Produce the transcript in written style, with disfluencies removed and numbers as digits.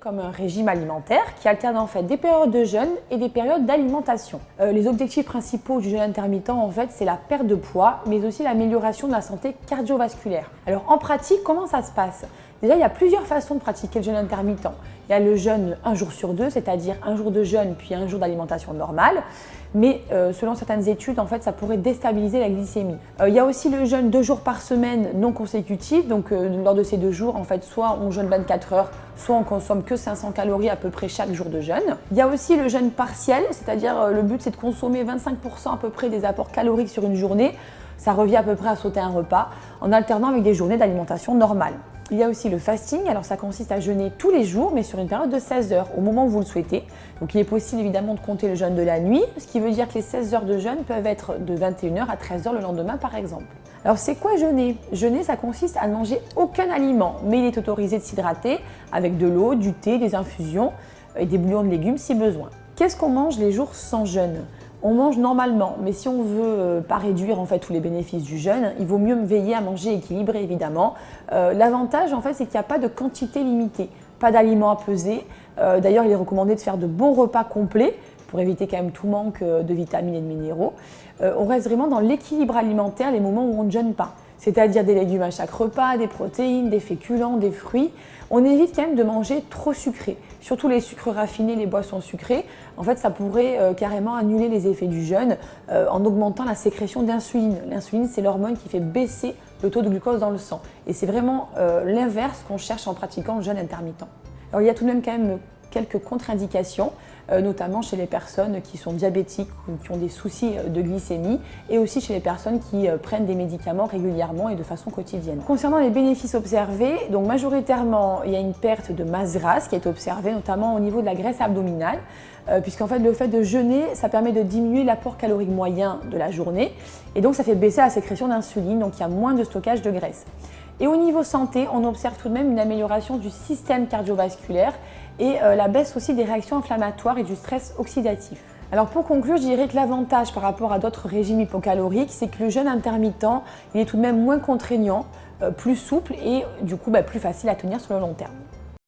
Comme un régime alimentaire qui alterne en fait des périodes de jeûne et des périodes d'alimentation. Les objectifs principaux du jeûne intermittent en fait c'est la perte de poids mais aussi l'amélioration de la santé cardiovasculaire. Alors en pratique comment ça se passe? Déjà il y a plusieurs façons de pratiquer le jeûne intermittent. Il y a le jeûne un jour sur deux, c'est-à-dire un jour de jeûne puis un jour d'alimentation normale. Mais selon certaines études, en fait, ça pourrait déstabiliser la glycémie. Il y a aussi le jeûne 2 jours par semaine non consécutif. Donc lors de ces 2 jours, en fait, soit on jeûne 24 heures, soit on consomme que 500 calories à peu près chaque jour de jeûne. Il y a aussi le jeûne partiel, c'est-à-dire le but c'est de consommer 25% à peu près des apports caloriques sur une journée. Ça revient à peu près à sauter un repas en alternant avec des journées d'alimentation normale. Il y a aussi le fasting, alors ça consiste à jeûner tous les jours mais sur une période de 16 heures au moment où vous le souhaitez. Donc il est possible évidemment de compter le jeûne de la nuit, ce qui veut dire que les 16 heures de jeûne peuvent être de 21 heures à 13 heures le lendemain par exemple. Alors c'est quoi jeûner? Jeûner ça consiste à ne manger aucun aliment mais il est autorisé de s'hydrater avec de l'eau, du thé, des infusions et des bouillons de légumes si besoin. Qu'est-ce qu'on mange les jours sans jeûne? On mange normalement, mais si on veut pas réduire en fait tous les bénéfices du jeûne, il vaut mieux veiller à manger équilibré évidemment. L'avantage en fait c'est qu'il n'y a pas de quantité limitée, pas d'aliments à peser. D'ailleurs il est recommandé de faire de bons repas complets pour éviter quand même tout manque de vitamines et de minéraux. On reste vraiment dans l'équilibre alimentaire les moments où on ne jeûne pas. C'est-à-dire des légumes à chaque repas, des protéines, des féculents, des fruits. On évite quand même de manger trop sucré, surtout les sucres raffinés, les boissons sucrées. En fait, ça pourrait carrément annuler les effets du jeûne en augmentant la sécrétion d'insuline. L'insuline, c'est l'hormone qui fait baisser le taux de glucose dans le sang. Et c'est vraiment l'inverse qu'on cherche en pratiquant le jeûne intermittent. Alors, il y a tout de même quand même quelques contre-indications, notamment chez les personnes qui sont diabétiques ou qui ont des soucis de glycémie et aussi chez les personnes qui prennent des médicaments régulièrement et de façon quotidienne. Concernant les bénéfices observés, donc majoritairement il y a une perte de masse grasse qui est observée notamment au niveau de la graisse abdominale puisqu'en fait le fait de jeûner ça permet de diminuer l'apport calorique moyen de la journée et donc ça fait baisser la sécrétion d'insuline, donc il y a moins de stockage de graisse. Et au niveau santé, on observe tout de même une amélioration du système cardiovasculaire et la baisse aussi des réactions inflammatoires et du stress oxydatif. Alors pour conclure, je dirais que l'avantage par rapport à d'autres régimes hypocaloriques, c'est que le jeûne intermittent, il est tout de même moins contraignant, plus souple et du coup plus facile à tenir sur le long terme.